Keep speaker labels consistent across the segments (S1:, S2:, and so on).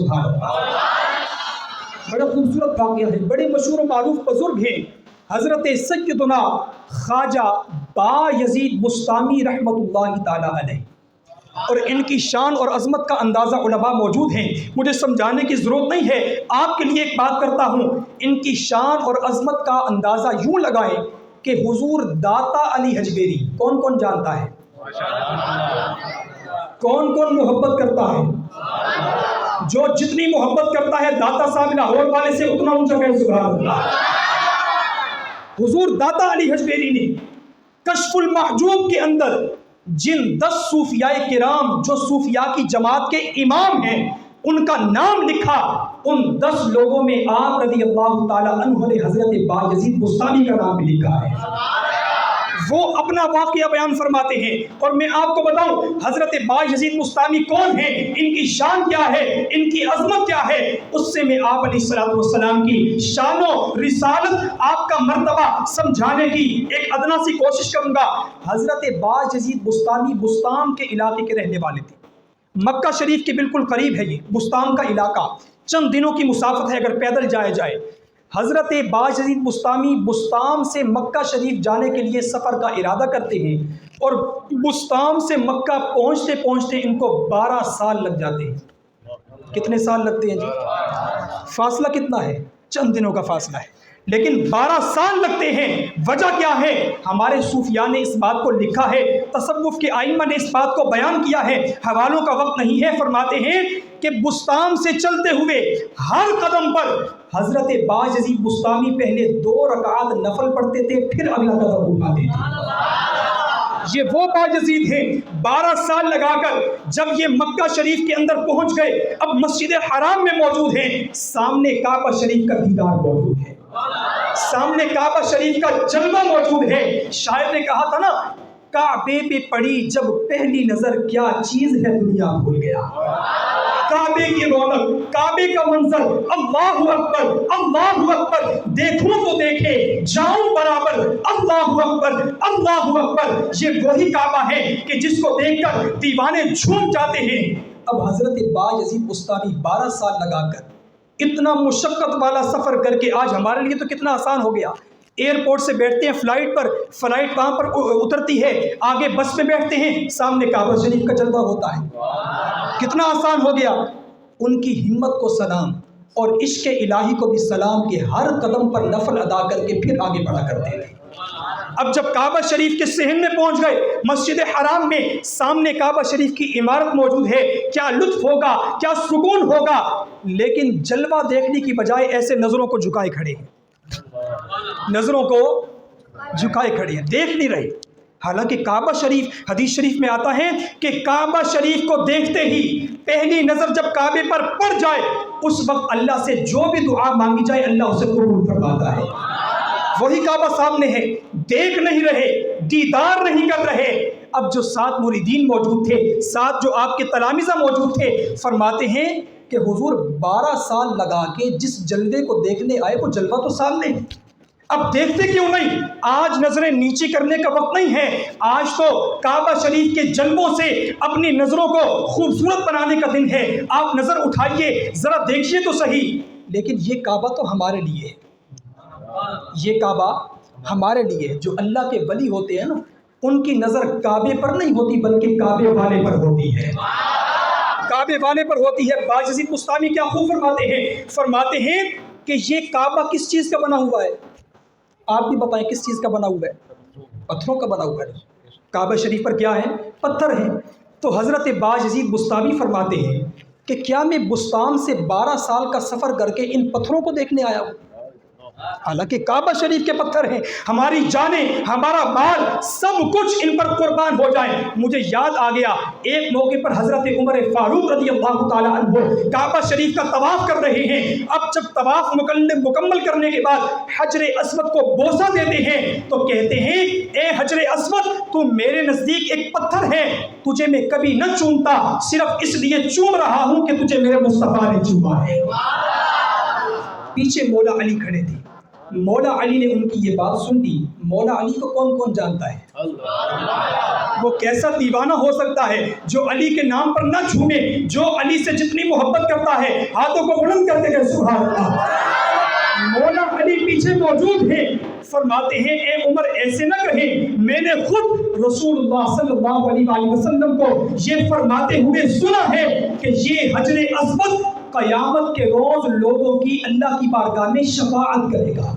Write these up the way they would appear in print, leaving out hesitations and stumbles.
S1: سبحان اللہ۔ بڑا خوبصورت واقعہ ہے، بڑے مشہور و معروف بزرگ ہیں حضرت سیدنا خواجہ بایزید بسطامی رحمۃ اللہ تعالی علیہ، اور ان کی شان اور عظمت کا اندازہ علماء موجود ہیں، مجھے سمجھانے کی ضرورت نہیں ہے، آپ کے لیے ایک بات کرتا ہوں۔ ان کی شان اور عظمت کا اندازہ یوں لگائیں کہ حضور داتا علی حجویری کون کون جانتا ہے؟ کون کون محبت کرتا ہے؟ جو جتنی محبت کرتا ہے داتا صاحب لاہور والے سے اتنا اونچا کہے سبحان اللہ۔ حضور داتا علی حجویری نے کشف المحجوب کے اندر جن 10 صوفیاء کرام جو صوفیاء کی جماعت کے امام ہیں ان کا نام لکھا، ان 10 لوگوں میں آپ رضی اللہ تعالی عنہ نے حضرت بایزید بسطامی کا نام بھی لکھا ہے۔ وہ اپنا واقعہ بیان فرماتے ہیں، اور میں آپ کو بتاؤں حضرت بایزید بسطامی کون ہیں، ان کی شان کیا ہے، ان کی عظمت کیا ہے، اس سے میں آپ علیہ السلام کی شان و رسالت، آپ کا مرتبہ سمجھانے کی ایک ادنا سی کوشش کروں گا۔ حضرت بایزید بسطامی بسطام کے علاقے کے رہنے والے تھے، مکہ شریف کے بالکل قریب ہے یہ بسطام کا علاقہ، چند دنوں کی مسافت ہے اگر پیدل جائے۔ حضرت بایزید بسطامی بسطام سے مکہ شریف جانے کے لیے سفر کا ارادہ کرتے ہیں، اور بسطام سے مکہ پہنچتے پہنچتے ان کو 12 سال لگ جاتے ہیں۔ کتنے سال لگتے ہیں جی؟ فاصلہ کتنا ہے؟ چند دنوں کا فاصلہ ہے، لیکن 12 سال لگتے ہیں۔ وجہ کیا ہے؟ ہمارے صوفیاء نے اس بات کو لکھا ہے، تصوف کے ائمہ نے اس بات کو بیان کیا ہے، حوالوں کا وقت نہیں ہے، فرماتے ہیں کہ بسطام سے چلتے ہوئے ہر قدم پر حضرت بایزید بسطامی پہلے 2 رکعات نفل پڑھتے تھے، پھر اگلا قدم اٹھاتے تھے۔ یہ وہ بایزید ہیں 12 سال لگا کر جب یہ مکہ شریف کے اندر پہنچ گئے، اب مسجد حرام میں موجود ہیں، سامنے کعبہ شریف کا دیدار موجود ہے، سامنے کعبہ شریف کا جلوہ موجود ہے۔ شاعر نے کہا تھا نا، کعبے پہ پڑی جب پہلی نظر کیا چیز ہے دنیا بھول گیا۔ کعبے کی رونق، کعبے کا منظر، اللہ اکبر اللہ اکبر، دیکھوں تو دیکھے جاؤں برابر، اللہ اکبر اللہ اکبر۔ یہ وہی کعبہ ہے کہ جس کو دیکھ کر دیوانے جھوم جاتے ہیں۔ اب حضرت بایزید بسطامی 12 سال لگا کر اتنا مشقت والا سفر کر کے آج ہمارے لیے تو کتنا آسان ہو گیا، ایئرپورٹ سے بیٹھتے ہیں فلائٹ پر، فلائٹ وہاں پر اترتی ہے، آگے بس میں بیٹھتے ہیں، سامنے کعبہ شریف کا جلوہ ہوتا ہے، کتنا آسان ہو گیا۔ ان کی ہمت کو سلام، اور عشق الہی کو بھی سلام، کہ ہر قدم پر نفل ادا کر کے پھر آگے بڑھا کرتے تھے۔ اب جب کعبہ شریف کے صحن میں پہنچ گئے، مسجد حرام میں، سامنے کعبہ شریف کی عمارت موجود ہے، کیا لطف ہوگا، کیا سکون ہوگا، لیکن جلوہ دیکھنے کی بجائے ایسے نظروں کو جھکائے کھڑے ہیں، نظروں کو جھکائے کھڑے ہیں، دیکھ نہیں رہے۔ حالانکہ کعبہ شریف، حدیث شریف میں آتا ہے کہ کعبہ شریف کو دیکھتے ہی پہلی نظر جب کعبے پر پڑ جائے، اس وقت اللہ سے جو بھی دعا مانگی جائے اللہ اسے قبول فرماتا ہے۔ وہی کعبہ سامنے ہے، دیکھ نہیں رہے، دیدار نہیں کر رہے۔ اب جو 7 مریدین موجود تھے، 7 جو آپ کے تلامذہ موجود تھے، فرماتے ہیں کہ حضور 12 سال لگا کے جس جلوے کو دیکھنے آئے وہ جلوہ تو سامنے ہے، اب دیکھتے کیوں نہیں؟ آج نظریں نیچی کرنے کا وقت نہیں ہے، آج تو کعبہ شریف کے جلووں سے اپنی نظروں کو خوبصورت بنانے کا دن ہے۔ آپ نظر اٹھائیے، ذرا دیکھیے تو صحیح۔ لیکن یہ کعبہ تو ہمارے لیے ہے، یہ کعبہ ہمارے لیے، جو اللہ کے ولی ہوتے ہیں نا، ان کی نظر کعبے پر نہیں ہوتی بلکہ کعبے والے پر ہوتی ہے، کعبے والے پر ہوتی ہے۔ بایزید بسطامی کیا خوب فرماتے ہیں کہ یہ کعبہ کس چیز کا بنا ہوا ہے؟ آپ بھی بتائیں کس چیز کا بنا ہوا ہے؟ پتھروں کا بنا ہوا ہے۔ کعبہ شریف پر کیا ہے؟ پتھر ہیں۔ تو حضرت بایزید بسطامی فرماتے ہیں کہ کیا میں بسطام سے 12 سال کا سفر کر کے ان پتھروں کو دیکھنے آیا ہوں؟ حالانکہ کعبہ شریف کے پتھر ہیں، ہماری جانیں، ہمارا مال، سب کچھ ان پر قربان ہو جائے۔ مجھے یاد آ گیا، ایک موقع پر حضرت عمر فاروق رضی اللہ تعالی عنہ کعبہ شریف کا طواف کر رہے ہیں۔ اب جب طواف مکمل کرنے کے بعد حجر اسود کو بوسہ دیتے ہیں تو کہتے ہیں، اے حجر اسود، تو میرے نزدیک ایک پتھر ہے، تجھے میں کبھی نہ چومتا، صرف اس لیے چوم رہا ہوں کہ تجھے میرے مصطفیٰ نے چوما ہے۔ پیچھے مولا علی کھڑے تھے، مولا علی نے ان کی یہ بات سن لی. مولا علی کو کون کون جانتا ہے؟ وہ کیسا دیوانہ ہو سکتا ہے جو علی کے نام پر نہ جھومے, جو علی سے جتنی محبت کرتا ہے ہاتھوں کو بلند کرتے گئے سبحان اللہ. مولا علی پیچھے موجود ہیں, فرماتے ہیں اے عمر ایسے نہ کہیں, میں نے خود رسول اللہ صلی اللہ علیہ وآلہ وسلم کو یہ فرماتے ہوئے سنا ہے کہ یہ حجر اسود قیامت کے روز لوگوں کی اللہ کی بارگاہ میں شفاعت کرے گا.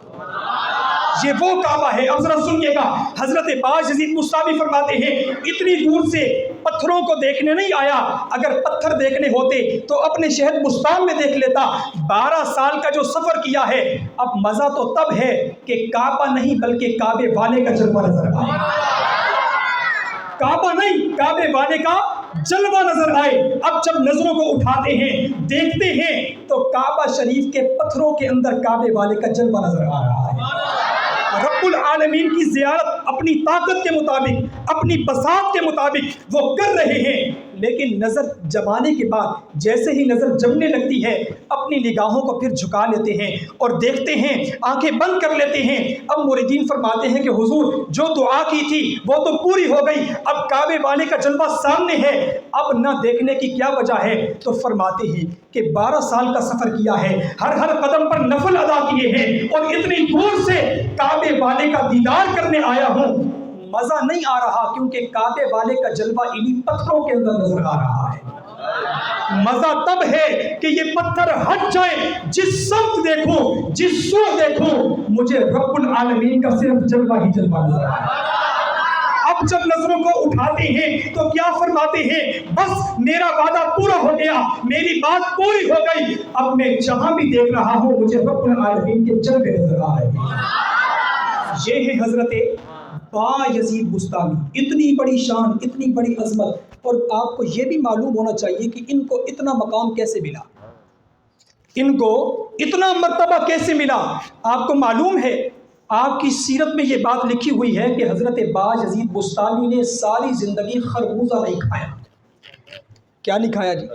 S1: یہ وہ کعبہ ہے. اب ذرا سنیے گا, حضرت باز یزید بستامی فرماتے ہیں اتنی دور سے پتھروں کو دیکھنے نہیں آیا, اگر پتھر دیکھنے ہوتے تو اپنے شہر بستان میں دیکھ لیتا. 12 سال کا جو سفر کیا ہے, اب مزہ تو تب ہے کہ کعبہ نہیں بلکہ کعبے والے کا جلوہ نظر آئے. کعبہ نہیں, کعبے والے کا جلوہ نظر آئے. اب جب نظروں کو اٹھاتے ہیں دیکھتے ہیں تو کعبہ شریف کے پتھروں کے اندر کعبے والے کا جلوہ نظر آ رہا ہے. رب العالمین کی زیارت اپنی طاقت کے مطابق, اپنی بساط کے مطابق وہ کر رہے ہیں, لیکن نظر جمانے کے بعد جیسے ہی نظر جمنے لگتی ہے اپنی نگاہوں کو پھر جھکا لیتے ہیں اور دیکھتے ہیں, آنکھیں بند کر لیتے ہیں. اب مریدین فرماتے ہیں کہ حضور جو دعا کی تھی وہ تو پوری ہو گئی, اب کعبے والے کا جلوہ سامنے ہے, اب نہ دیکھنے کی کیا وجہ ہے؟ تو فرماتے ہیں کہ 12 سال کا سفر کیا ہے, ہر قدم پر نفل ادا کیے ہیں اور اتنی دور سے کعبے والے کا دیدار کرنے آیا ہوں, مزہ نہیں آ رہا کیونکہ کعبے والے کا جلوہ انہی پتھروں کے اندر نظر آ رہا ہے. مزہ تب ہے کہ یہ پتھر ہٹ جائے, جس سمت دیکھوں جس سو دیکھوں مجھے رب العالمین کا صرف جلوہ ہی جلوہ نظر آ رہا ہے. اب جب نظروں کو اٹھاتے ہیں تو کیا فرماتے ہیں, بس میرا وعدہ پورا ہو گیا, میری بات پوری ہو گئی, اب میں جہاں بھی دیکھ رہا ہوں مجھے رب العالمین کے جلوے نظر آ رہے ہیں. یہ ہے حضرت بایزید بستامی. اتنی بڑی شان, اتنی بڑی عظمت, اور آپ کو یہ بھی معلوم ہونا چاہیے کہ ان کو اتنا مقام کیسے ملا, ان کو اتنا مرتبہ کیسے ملا. آپ کو معلوم ہے, آپ کی سیرت میں یہ بات لکھی ہوئی ہے کہ حضرت بایزید بستامی نے ساری زندگی خربوزہ نہیں کھایا. کیا نہیں کھایا جی؟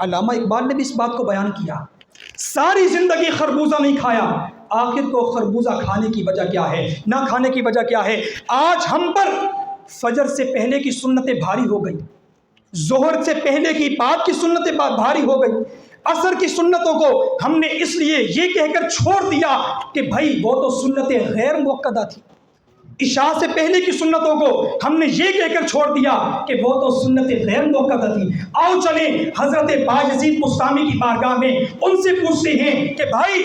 S1: علامہ اقبال نے بھی اس بات کو بیان کیا, ساری زندگی خربوزہ نہیں کھایا. آخر کو خربوزہ کھانے کی وجہ کیا ہے, نہ کھانے کی وجہ کیا ہے؟ آج ہم پر فجر سے پہلے کی سنتیں بھاری ہو گئی, ظہر سے پہلے کی بعد کی سنتیں بھاری ہو گئی, عصر کی سنتوں کو ہم نے اس لیے یہ کہہ کر چھوڑ دیا کہ بھائی وہ تو سنتیں غیر موقدہ تھی. عشاء سے پہلے کی سنتوں کو ہم نے یہ کہہ کر چھوڑ دیا کہ وہ تو سنتیں غیر موقدہ تھی. آؤ چلیں حضرت بایزید بستامی کی بارگاہ میں ان سے پوچھتے ہیں کہ بھائی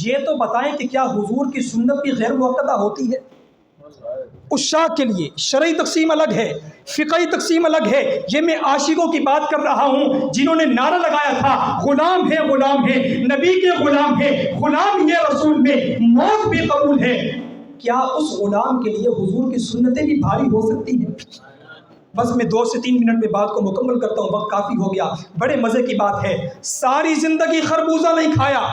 S1: یہ تو بتائیں کہ کیا حضور کی سنت بھی غیر موقدہ ہوتی ہے؟ عشاق کے لیے شرعی تقسیم الگ ہے, فقہی تقسیم الگ ہے. یہ میں عاشقوں کی بات کر رہا ہوں جنہوں نے نعرہ لگایا تھا غلام ہے غلام ہے, نبی کے غلام ہے, غلام یہ رسول میں موت بھی قبول ہے. کیا اس غلام کے لیے حضور کی سنتیں بھی بھاری ہو سکتی ہیں؟ بس میں 2 سے 3 منٹ میں بات کو مکمل کرتا ہوں, وقت کافی ہو گیا. بڑے مزے کی بات ہے, ساری زندگی خربوزہ نہیں کھایا.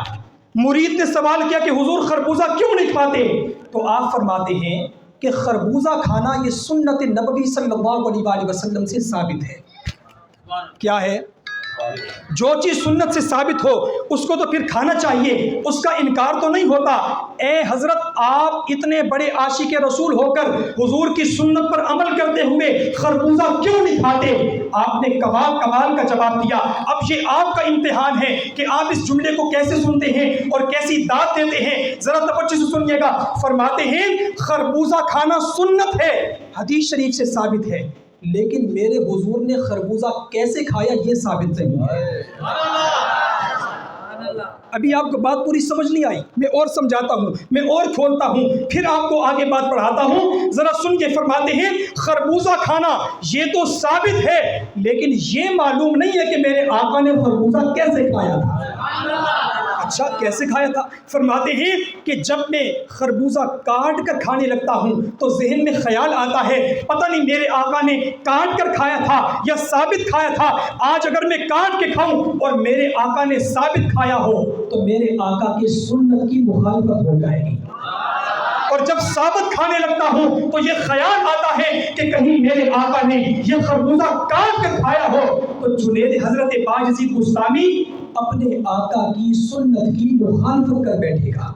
S1: مرید نے سوال کیا کہ حضور خربوزہ کیوں نہیں کھاتے؟ تو آپ فرماتے ہیں کہ خربوزہ کھانا یہ سنت نبوی صلی اللہ علیہ وآلہ وسلم سے ثابت ہے. کیا ہے؟ جو چیز سنت سے ثابت ہو اس کو تو پھر کھانا چاہیے, اس کا انکار تو نہیں ہوتا. اے حضرت آپ اتنے بڑے عاشق رسول ہو کر حضور کی سنت پر عمل کرتے ہوئے خربوزہ کیوں نہیں کھاتے؟ آپ نے کمال کا جواب دیا. اب یہ آپ کا امتحان ہے کہ آپ اس جملے کو کیسے سنتے ہیں اور کیسی داد دیتے ہیں. ذرا توجہ سے سنیے گا. فرماتے ہیں خربوزہ کھانا سنت ہے, حدیث شریف سے ثابت ہے, لیکن میرے حضور نے خربوزہ کیسے کھایا یہ ثابت نہیں ہے. ابھی آپ کو بات پوری سمجھ نہیں آئی, میں اور سمجھاتا ہوں, میں اور کھولتا ہوں, پھر آپ کو آگے بات پڑھاتا ہوں. ذرا سن کے فرماتے ہیں خربوزہ کھانا یہ تو ثابت ہے, لیکن یہ معلوم نہیں ہے کہ میرے آقا نے خربوزہ کیسے کھایا تھا. اچھا کیسے کھایا تھا؟ فرماتے ہیں کہ جب میں خربوزہ کاٹ کر کھانے لگتا ہوں تو ذہن میں خیال آتا ہے پتہ نہیں میرے آقا نے کاٹ کر کھایا تھا یا ثابت کھایا تھا. آج اگر میں کاٹ کے کھاؤں اور میرے آقا نے ثابت کھایا ہو تو میرے آقا کی سنت کی مخالفت ہو جائے گی. اور جب ثابت کھانے لگتا ہوں تو یہ خیال آتا ہے کہ کہیں میرے آقا نے یہ خربوزہ کاٹ کر کھایا ہو. تو جنید حضرت بایزید بستامی اپنے آقا کی سنت کی مخالفت کر بیٹھے گا.